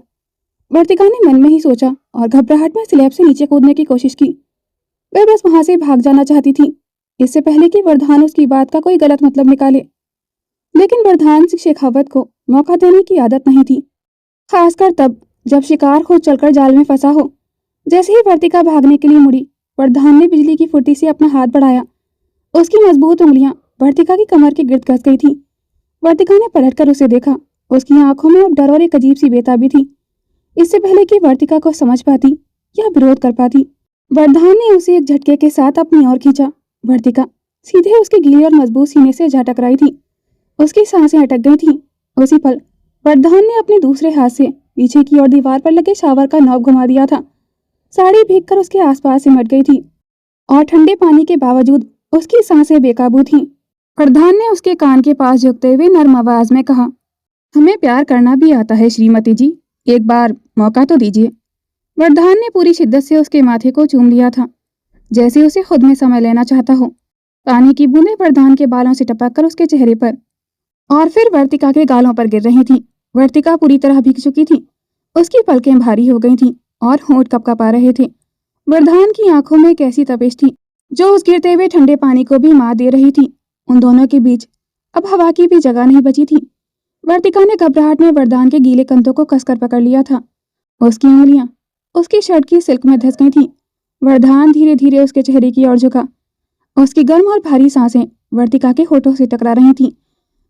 वर्तिका ने मन में ही सोचा और घबराहट में स्लैब से नीचे कूदने की कोशिश की। वह बस वहां से भाग जाना चाहती थी, इससे पहले कि वरदान उसकी बात का कोई गलत मतलब निकाले। लेकिन वरदान सिंह शेखावत को मौका देने की आदत नहीं थी, खासकर तब जब शिकार खुद चलकर जाल में फंसा हो। जैसे ही वर्तिका भागने के लिए मुड़ी, वरदान ने बिजली की फुर्ती से अपना हाथ बढ़ाया। उसकी मजबूत उंगलियां वर्तिका की कमर के गिर्द घस गई थी। वर्तिका ने पलटकर उसे देखा। उसकी आंखों में अब डर और एक अजीब सी बेताबी थी। इससे पहले कि वर्तिका को समझ पाती या विरोध कर पाती, वरदान ने उसे एक झटके के साथ अपनी ओर खींचा। वर्तिका सीधे उसके गीले और मजबूत सीने से जा टकराई थी। उसकी सांसें अटक गई थीं। उसी पल वरदान ने अपने दूसरे हाथ से पीछे की ओर दीवार पर लगे शावर का नॉब घुमा दिया था। साड़ी भीगकर उसके आसपास सिमट गई थी और ठंडे पानी के बावजूद उसकी सांसें बेकाबू थीं। वरदान ने उसके कान के पास झुकते हुए नर्म आवाज में कहा, हमें प्यार करना भी आता है श्रीमती जी, एक बार मौका तो दीजिए। वरदान ने पूरी शिद्दत से उसके माथे को चूम लिया था, जैसे उसे खुद में समय लेना चाहता हो। पानी की बूंदें वरदान के बालों से टपककर उसके चेहरे पर और फिर वर्तिका के गालों पर गिर रही थीं। वर्तिका पूरी तरह भीग चुकी थी। उसकी पलकें भारी हो गई थीं और होंठ कपकपा रहे थे। वरदान की आंखों में एक ऐसी तपिश थी जो उस गिरते हुए ठंडे पानी को भी मार दे रही थी। उन दोनों के बीच अब हवा की भी जगह नहीं बची थी। वर्तिका ने घबराहट में वरदान के गीले कंधों को कसकर पकड़ लिया था। उसकी उंगलियां उसकी शर्ट की सिल्क में धंस गई थीं। वरदान धीरे धीरे उसके चेहरे की ओर झुका। उसकी गर्म और भारी सांसें वर्तिका के होठों से टकरा रही थीं,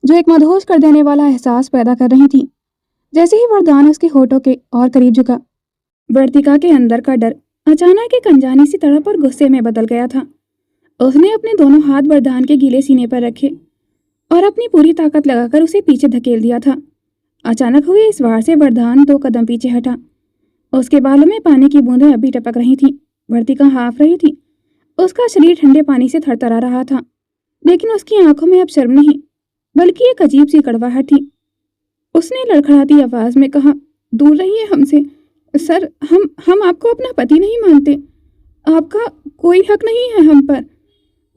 जो एक मदहोश कर देने वाला एहसास पैदा कर रही थीं। जैसे ही वरदान उसके होठों के और करीब झुका, वर्तिका के अंदर का डर अचानक एक अनजानी सी तड़प और गुस्से में बदल गया था। उसने अपने दोनों हाथ वरदान के गीले सीने पर रखे और अपनी पूरी ताकत लगाकर उसे पीछे धकेल दिया था। अचानक हुए इस वार से वरदान 2 कदम पीछे हटा। उसके बालों में पानी की बूंदें अभी टपक रही थीं। वर्तिका हाँफ रही थी। उसका शरीर ठंडे पानी से थरथरा रहा था, लेकिन उसकी आंखों में अब शर्म नहीं, बल्कि एक अजीब सी कड़वाहट थी। उसने लड़खड़ाती आवाज में कहा, दूर रहिए हमसे सर, हम आपको अपना पति नहीं मानते। आपका कोई हक नहीं है हम पर।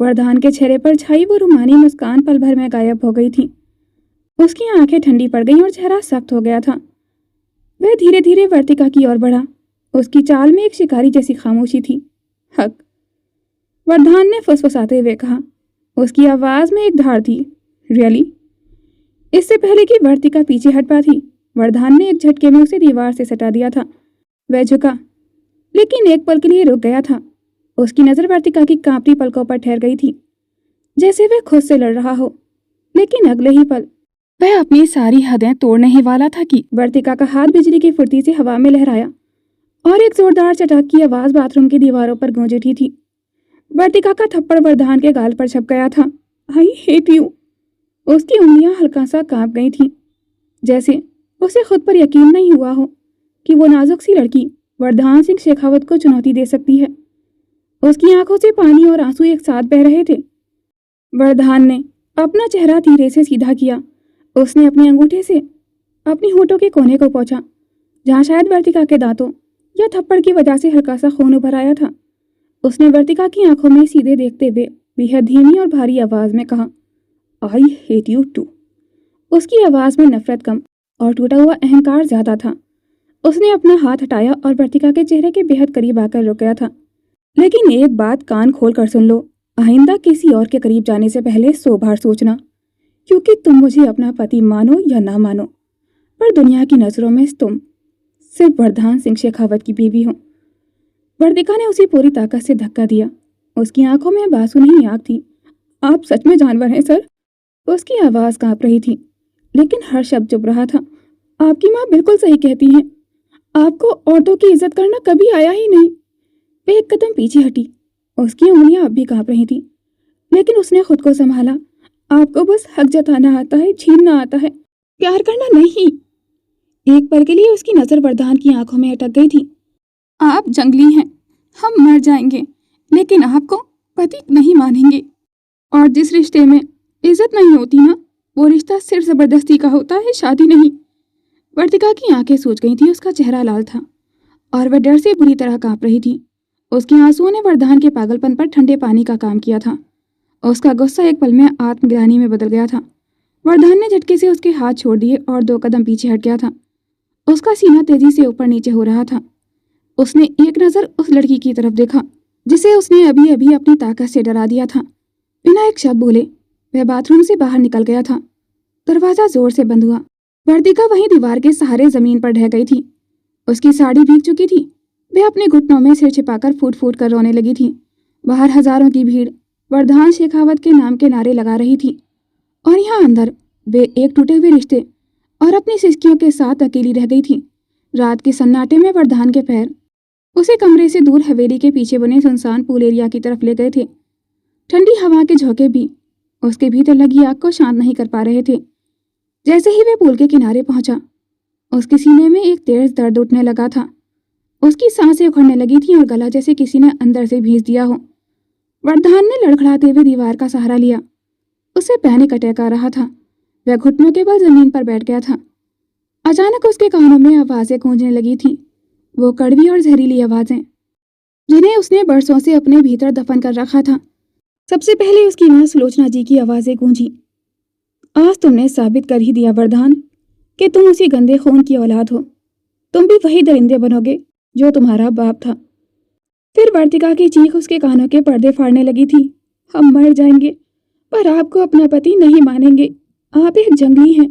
वरदान के चेहरे पर छाई वो रूमानी मुस्कान पल भर में गायब हो गई थी। उसकी आंखें ठंडी पड़ गईं और चेहरा सख्त हो गया था। वह धीरे धीरे वर्तिका की ओर बढ़ा। उसकी चाल में एक शिकारी जैसी खामोशी थी। हक, वरदान ने फुसफुसाते हुए कहा। उसकी आवाज में एक धार थी। रियली? इससे पहले कि वर्तिका पीछे हट पाती, वरदान ने एक झटके में उसे दीवार से सटा दिया था। वह झुका, लेकिन एक पल के लिए रुक गया था। उसकी नजर वर्तिका की कांपती पलकों पर ठहर गई थी, जैसे वह खुद से लड़ रहा हो। लेकिन अगले ही पल वह अपनी सारी हदें तोड़ने ही वाला था कि वर्तिका का हाथ बिजली की फुर्ती से हवा में लहराया और एक जोरदार चटाक की आवाज बाथरूम की दीवारों पर गूंज उठी थी। वर्तिका का थप्पड़ वरदान के गाल पर छप गया था। I hate you. उसकी उंगलियां हल्का सा कांप गई थीं, जैसे उसे खुद पर यकीन नहीं हुआ हो कि वो नाजुक सी लड़की वरदान सिंह शेखावत को चुनौती दे सकती है। उसकी आंखों से पानी और आंसू एक साथ बह रहे थे। वरदान ने अपना चेहरा धीरे से सीधा किया। उसने अपने अंगूठे से अपनी होठों के कोने को पोंछा, जहाँ शायद वर्तिका के दांतों या थप्पड़ की वजह से हल्का सा खून उभर आया था। उसने वर्तिका की आंखों में सीधे देखते हुए बेहद धीमी और भारी आवाज में कहा, आई हेट यू टू। उसकी आवाज में नफरत कम और टूटा हुआ अहंकार ज्यादा था। उसने अपना हाथ हटाया और वर्तिका के चेहरे के बेहद करीब आकर रुक गया था। लेकिन एक बात कान खोल कर सुन लो, आइंदा किसी और के करीब जाने से पहले 100 बार सोचना, क्योंकि तुम मुझे अपना पति मानो या ना मानो, पर दुनिया की नजरों में तुम सिर्फ वरदान सिंह शेखावत की बीवी हो। वर्तिका ने उसे पूरी ताकत से धक्का दिया। उसकी आंखों में आंसू नहीं, आग थी। आप सच में जानवर हैं सर। उसकी आवाज कांप रही थी, लेकिन हर शब्द चुप रहा था। आपकी माँ बिल्कुल सही कहती हैं। आपको औरतों की इज्जत करना कभी आया ही नहीं। वे एक कदम पीछे हटी। उसकी उंगलियां अब भी कांप रही थी, लेकिन उसने खुद को संभाला। आपको बस हक जताना आता है, छीनना आता है, प्यार करना नहीं। एक पल के लिए उसकी नजर वरदान की आंखों में अटक गई थी। आप जंगली हैं, हम मर जाएंगे, लेकिन आपको पति नहीं मानेंगे। और जिस रिश्ते में इज्जत नहीं होती ना, वो रिश्ता सिर्फ जबरदस्ती का होता है, शादी नहीं। वर्तिका की आंखें सूज गई थी। उसका चेहरा लाल था और वह डर से बुरी तरह कांप रही थी। उसके आंसुओं ने वरदान के पागलपन पर ठंडे पानी का काम किया था। उसका गुस्सा एक पल में आत्मग्लानि में बदल गया था। वरदान ने झटके से उसके हाथ छोड़ दिए और 2 कदम पीछे हट गया था। उसका सीना तेजी से ऊपर नीचे हो रहा था। उसने एक नजर उस लड़की की तरफ देखा जिसे उसने अभी अभी अपनी ताकत से डरा दिया था। बिना एक शब्द बोले वह बाथरूम से बाहर निकल गया था। दरवाजा जोर से बंद हुआ। वर्तिका वहीं दीवार के सहारे जमीन पर ढह गई थी। उसकी साड़ी भीग चुकी थी। वह अपने घुटनों में सिर छिपाकर फूट फूट कर रोने लगी थी। बाहर हजारों की भीड़ वरदान शेखावत के नाम के नारे लगा रही थी, और यहाँ अंदर वे एक टूटे हुए रिश्ते और अपनी सिस्कियों के साथ अकेली रह गई थी। रात के सन्नाटे में वरदान के पैर उसे कमरे से दूर हवेली के पीछे बने सुनसान पूल एरिया की तरफ ले गए थे। ठंडी हवा के झोंके भी उसके भीतर लगी आग को शांत नहीं कर पा रहे थे। जैसे ही वह पुल के किनारे पहुंचा, उसके सीने में एक तेज दर्द उठने लगा था। उसकी सांसें उखड़ने लगी थीं और गला जैसे किसी ने अंदर से भींच दिया हो। वरदान ने लड़खड़ाते हुए दीवार का सहारा लिया। उसे पैनिक अटैक आ रहा था। वह घुटनों के बल जमीन पर बैठ गया था। अचानक उसके कानों में आवाजें गूंजने लगी थीं, वो कड़वी और जहरीली आवाजें जिन्हें उसने बरसों से अपने भीतर दफन कर रखा था। सबसे पहले उसकी माँ सुलोचना जी की आवाजें गूंजी। आज तुमने साबित कर ही दिया वरदान कि तुम उसी गंदे खून की औलाद हो। तुम भी वही दरिंदे बनोगे जो तुम्हारा बाप था। फिर वर्तिका की चीख उसके कानों के पर्दे फाड़ने लगी थी। हम मर जाएंगे, पर आपको अपना पति नहीं मानेंगे। आप एक जंगली हैं।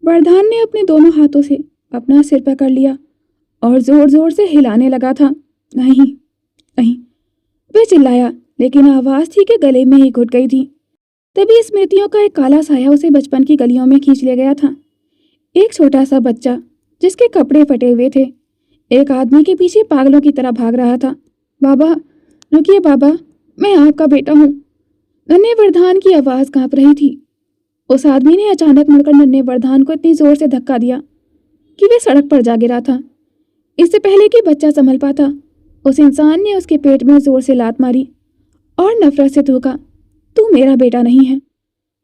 वरदान ने अपने दोनों हाथों से अपना सिर पकड़ लिया और जोर जोर से हिलाने लगा था। नहीं नहीं, वह चिल्लाया, लेकिन आवाज थी कि गले में ही घुट गई थी। तभी स्मृतियों का एक काला साया उसे बचपन की गलियों में खींच ले गया था। एक छोटा सा बच्चा जिसके कपड़े फटे हुए थे, एक आदमी के पीछे पागलों की तरह भाग रहा था। बाबा, रुकिए बाबा, मैं आपका बेटा हूँ। नन्हे वरदान की आवाज कांप रही थी। उस आदमी ने अचानक मुड़कर नन्हे वरदान को इतनी जोर से धक्का दिया कि वे सड़क पर जा गिरा था। इससे पहले कि बच्चा संभल पाता, उस इंसान ने उसके पेट में जोर से लात मारी और नफरत से थूका, तू मेरा बेटा नहीं है,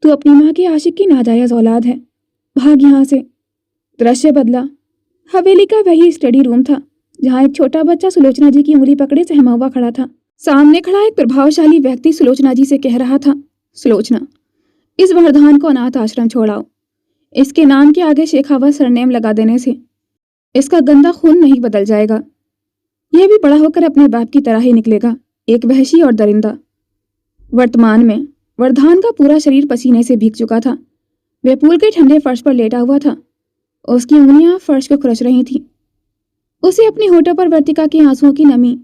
तू अपनी माँ के आशिक की नाजायज औलाद है, भाग यहाँ से। दृश्य बदला। हवेली का वही स्टडी रूम था जहाँ एक छोटा बच्चा सुलोचना जी की उंगली पकड़े सहमा हुआ खड़ा था। सामने खड़ा एक प्रभावशाली व्यक्ति सुलोचना जी से कह रहा था, सुलोचना, इस वरदान को अनाथ आश्रम छोड़ाओ। इसके नाम के आगे शेखावत सरनेम लगा देने से इसका गंदा खून नहीं बदल जाएगा। यह भी बड़ा होकर अपने बाप की तरह ही निकलेगा, एक वहशी और दरिंदा। वर्तमान में वरदान का पूरा शरीर पसीने से भीग चुका था। वह पूल के ठंडे फर्श पर लेटा हुआ था। उसकी उंगलियां फर्श को खुरच रही थीं। उसे अपनी होठों पर वर्तिका के आंसुओं की नमी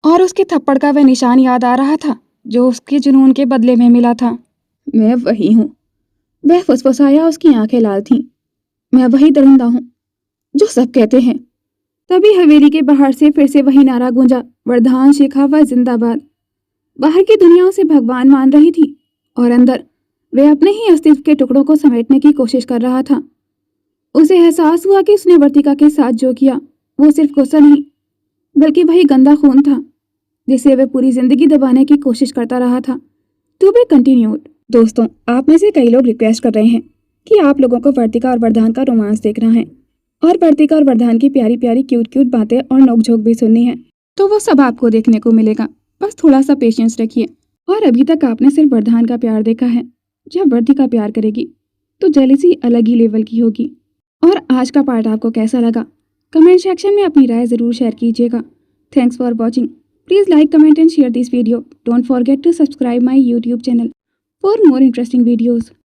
और उसके थप्पड़ का वह निशान याद आ रहा था जो उसके जुनून के बदले में मिला था। मैं वही हूँ, वह फुसफुसाया। उसकी आंखें लाल थीं। मैं वही दरिंदा हूँ जो सब कहते हैं। तभी हवेली के बाहर से फिर से वही नारा गूंजा, वरदान शेखावत जिंदाबाद। बाहर की दुनिया उसे भगवान मान रही थी और अंदर वह अपने ही अस्तित्व के टुकड़ों को समेटने की कोशिश कर रहा था। उसे एहसास हुआ कि उसने वर्तिका के साथ जो किया वो सिर्फ गुस्सा नहीं, बल्कि वही गंदा खून था जिसे वह पूरी जिंदगी दबाने की कोशिश करता रहा था। To be continued. दोस्तों, आप में से कई लोग रिक्वेस्ट कर रहे हैं कि आप लोगों को वर्तिका और वरदान का रोमांस देखना है और वर्तिका और वरदान की प्यारी प्यारी क्यूट क्यूट बातें और नोकझोंक भी सुननी है, तो वो सब आपको देखने को मिलेगा। बस थोड़ा सा पेशेंस रखिए। और अभी तक आपने सिर्फ वरदान का प्यार देखा है। जब वर्तिका प्यार करेगी तो जेलिसी अलग ही लेवल की होगी। और आज का पार्ट आपको कैसा लगा, कमेंट सेक्शन में अपनी राय ज़रूर शेयर कीजिएगा। Thanks for watching. Please like, comment and share this video. Don't forget to subscribe my YouTube channel for more interesting videos.